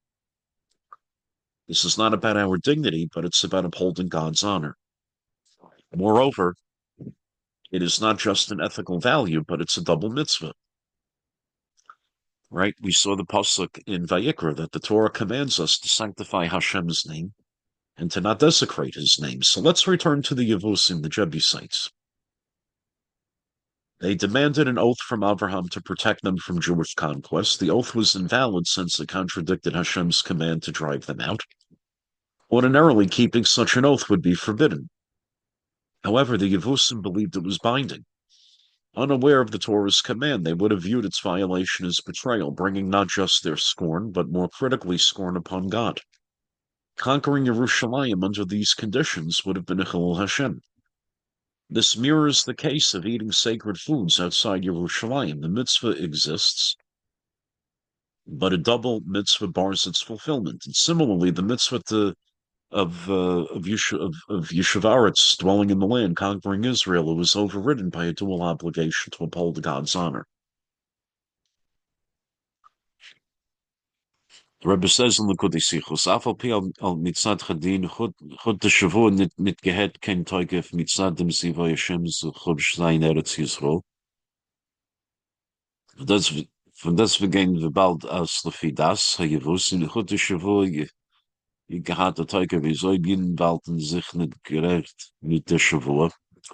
is not about our dignity, but it's about upholding God's honor. Moreover, it is not just an ethical value, but it's a double mitzvah. Right? We saw the pasuk in Vayikra that the Torah commands us to sanctify Hashem's name and to not desecrate his name. So let's return to the Yevusim, the Jebusites. They demanded an oath from Abraham to protect them from Jewish conquest. The oath was invalid since it contradicted Hashem's command to drive them out. Ordinarily, keeping such an oath would be forbidden. However, the Yevusim believed it was binding. Unaware of the Torah's command, they would have viewed its violation as betrayal, bringing not just their scorn, but more critically scorn upon God. Conquering Yerushalayim under these conditions would have been a Chilul Hashem. This mirrors the case of eating sacred foods outside Yerushalayim. The mitzvah exists, but a double mitzvah bars its fulfillment. And similarly, the mitzvah of Yeshavaretz, dwelling in the land, conquering Israel, was overridden by a dual obligation to uphold God's honor. The Rebbe says in the Sichos, Afal pi al mitzad chadin chud teshavu nit gehet ken toigef mitzad dem siva Hashem chud shlein Eretz Yisrael. Von das wir gehen wir bald aus Lefidas, ha Yevus in chud teshavu gehat der Toike wie soll gehen bald in sich nicht gerecht mit der Shavua.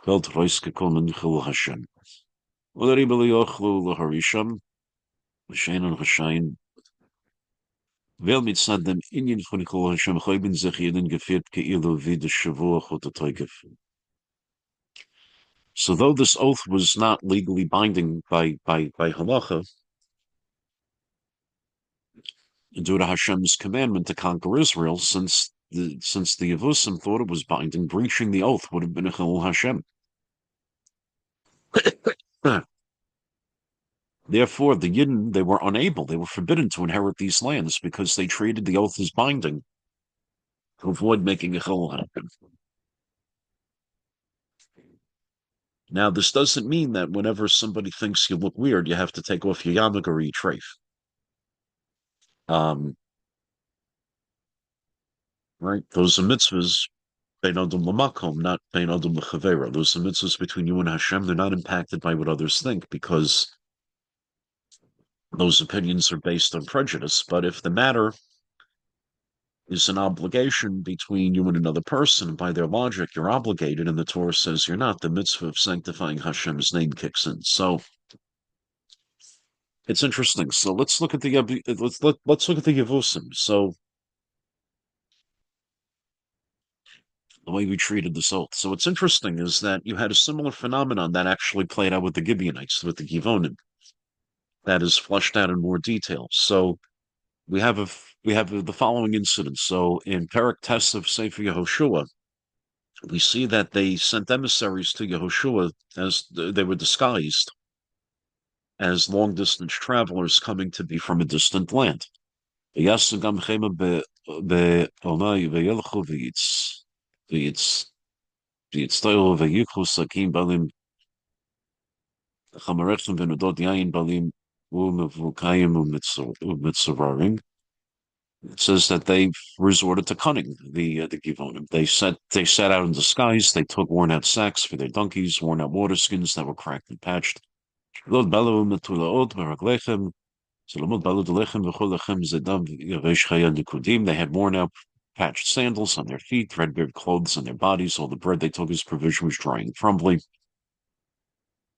Welt rausgekommen Chilul Hashem. Oder ibel yochlu leharisham, l'shein und l'shein. Wel mit dem Indien von Chilul Hashem choybin sich jeden gefiert keilu wie the Shavua chut der Toike. So though this oath was not legally binding by halacha, due to Hashem's commandment to conquer Israel, since the Yevusim thought it was binding, breaching the oath would have been a Chilul Hashem. Therefore, the Yidden, they were forbidden to inherit these lands because they treated the oath as binding to avoid making a Chilul Hashem. Now, this doesn't mean that whenever somebody thinks you look weird, you have to take off your yarmulke or your treif. Right? Those are mitzvahs, bein adam l'makom, not bein adam l'chavera. Those are mitzvahs between you and Hashem. They're not impacted by what others think because those opinions are based on prejudice. But if the matter is an obligation between you and another person, and by their logic, you're obligated, and the Torah says you're not, the mitzvah of sanctifying Hashem's name kicks in. So it's interesting. So let's look at the let's look at the Yevusim. So the way we treated this oath. So what's interesting is that you had a similar phenomenon that actually played out with the Gibeonites, with the Givonim. That is fleshed out in more detail. So we have the following incident. So in Perek Tes of Sefer Yehoshua, we see that they sent emissaries to Yehoshua as they were disguised as long-distance travelers coming to be from a distant land. It says that they resorted to cunning, the Givonim. They set out in disguise. They took worn out sacks for their donkeys, worn out water skins that were cracked and patched. Lod balu metulaot meraglechem, Solomon balu delechem v'cholechem zedam yavesh chaya nikudim. They had worn out patched sandals on their feet, threadbare clothes on their bodies. All the bread they took as provision was dry and crumbly.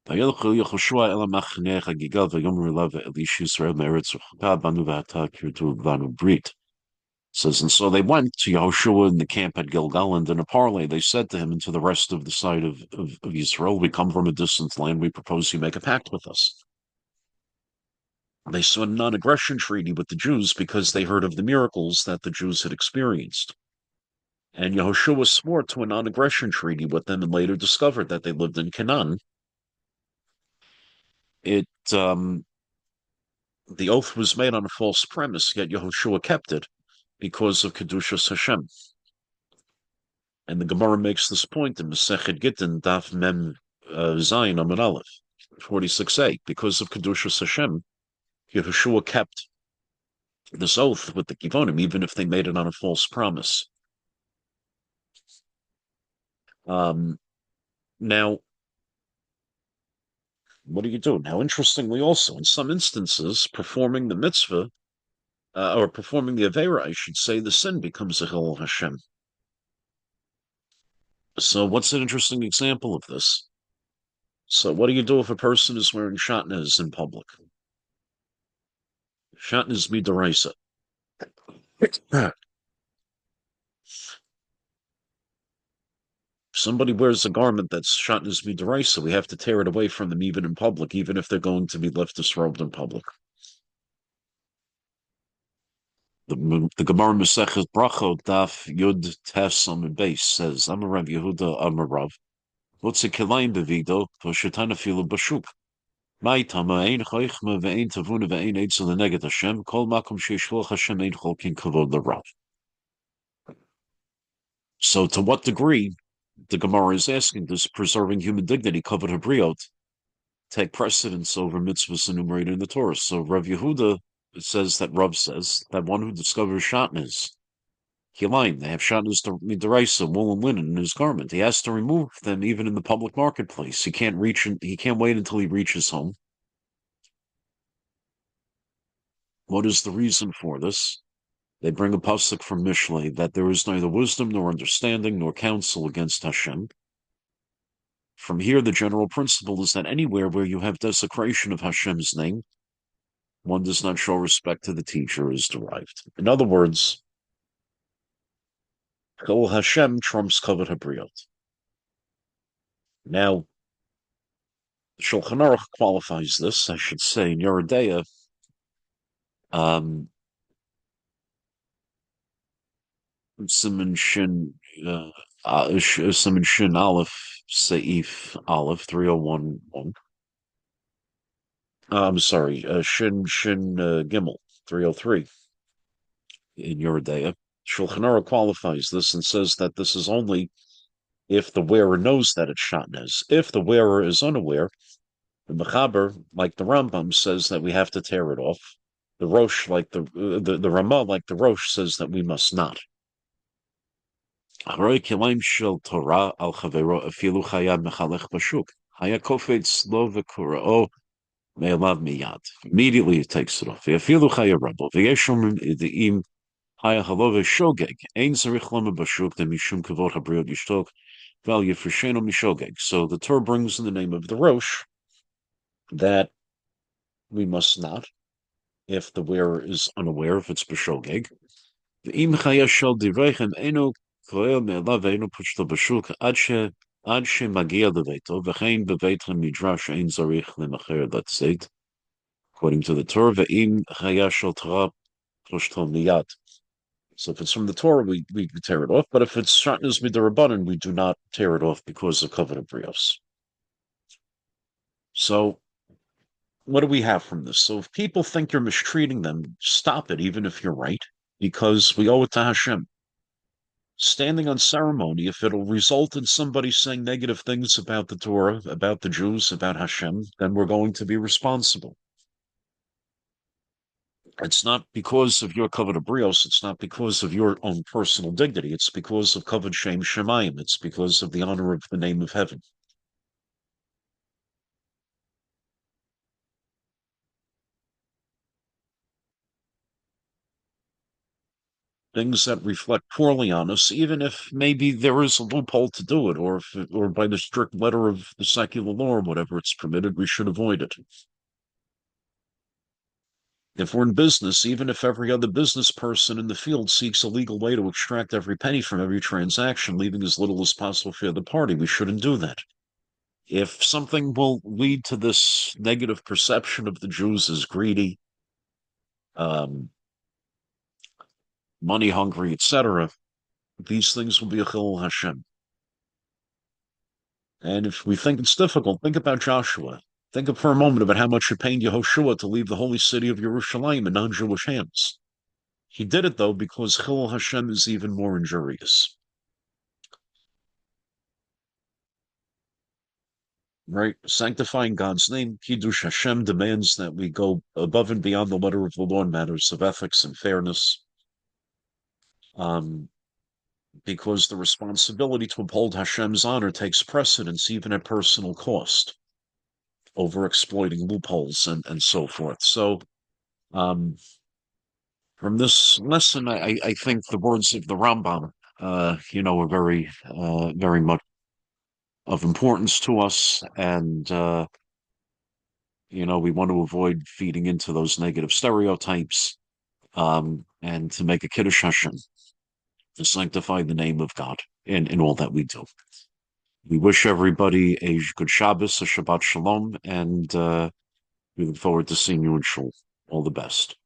וילכו יהושע אל המחנה הגיגל ויאמרו אליו אל איש ישראל מארץ רחוקה בנו ואתה כרתו בנו ברית. Says, and so they went to Yehoshua in the camp at Gilgal, and in a parley they said to him and to the rest of the side of Israel, we come from a distant land, we propose you make a pact with us. They sought a non-aggression treaty with the Jews because they heard of the miracles that the Jews had experienced. And Yehoshua swore to a non-aggression treaty with them and later discovered that they lived in Canaan. The oath was made on a false premise, yet Yehoshua kept it because of Kiddush HaShem. And the Gemara makes this point in Masechet Gittin, Daf Mem Zayin Amud Aleph, 46a. Because of Kiddush HaShem, Yehoshua kept this oath with the Givonim, even if they made it on a false promise. Now, what do you do? Now, interestingly also, in some instances, performing the mitzvah, or performing the Avera, I should say, the sin becomes a Chilul Hashem. So what's an interesting example of this? So what do you do if a person is wearing shatnez in public? Shatnez midaraisa. Somebody wears a garment that's shatnez midaraisa, we have to tear it away from them even in public, even if they're going to be left disrobed in public. The Gemara Masechet Brachot Daf Yud Tes Amud Beis says, Amarav Yehuda Amarav, what's a kilayim bevido for shetana filu bashuk? My tama ein choichma ve'ein tavuna ve'ein eitzel leneget Hashem kol makom sheishloch Hashem ein cholkin kavod l'rav. So, to what degree the Gemara is asking, does preserving human dignity, kavod habriot, take precedence over mitzvahs enumerated in the Torah? So, Rav Yehuda says that Rav says that one who discovers shatnez, kilayim, they have shatnez midaraisa, wool and linen in his garment. He has to remove them even in the public marketplace. He can't wait until he reaches home. What is the reason for this? They bring a pasuk from Mishlei that there is neither wisdom nor understanding nor counsel against HaShem. From here, the general principle is that anywhere where you have desecration of Hashem's name, one does not show respect to the teacher is derived. In other words, Chilul Hashem trumps kavod habriot. Now, Shulchan Aruch qualifies this, I should say, in Yeridea, Siman Shin Aleph Seif Aleph 3011. I'm sorry, Shin Gimel 303 in Yeridea. Shulchan Aruch qualifies this and says that this is only if the wearer knows that it's shatnez. If the wearer is unaware, the Mechaber, like the Rambam, says that we have to tear it off. The Rosh, like the Ramah, like the Rosh, says that we must not. Immediately it takes it off. So the Torah brings in the name of the Rosh that we must not, if the wearer is unaware, if it's b'shogeg. According to the Torah, so if it's from the Torah, we tear it off. But if it's shatnez midarabanan, we do not tear it off because of kavod habrios. So what do we have from this? So if people think you're mistreating them, stop it, even if you're right, because we owe it to Hashem. Standing on ceremony, if it'll result in somebody saying negative things about the Torah, about the Jews, about Hashem, then we're going to be responsible. It's not because of your kavod abrios. It's not because of your own personal dignity. It's because of kavod shem shemayim. It's because of the honor of the name of heaven. Things that reflect poorly on us, even if maybe there is a loophole to do it, or if, or by the strict letter of the secular law or whatever it's permitted, we should avoid it. If we're in business, even if every other business person in the field seeks a legal way to extract every penny from every transaction, leaving as little as possible for the party, we shouldn't do that. If something will lead to this negative perception of the Jews as greedy, um, money hungry, etc., these things will be a chilul Hashem. And if we think it's difficult, think about Joshua. Think for a moment about how much it pained Yehoshua to leave the holy city of Yerushalayim in non-Jewish hands. He did it, though, because chilul Hashem is even more injurious. Right? Sanctifying God's name, Kiddush HaShem, demands that we go above and beyond the letter of the law in matters of ethics and fairness. Because the responsibility to uphold Hashem's honor takes precedence even at personal cost, over exploiting loopholes and so forth. So, um, from this lesson, I think the words of the Rambam, are very much of importance to us, and we want to avoid feeding into those negative stereotypes, and to make a Kiddush Hashem, to sanctify the name of God in all that we do. We wish everybody a good Shabbos, a Shabbat Shalom, and we look forward to seeing you in Shul. All the best.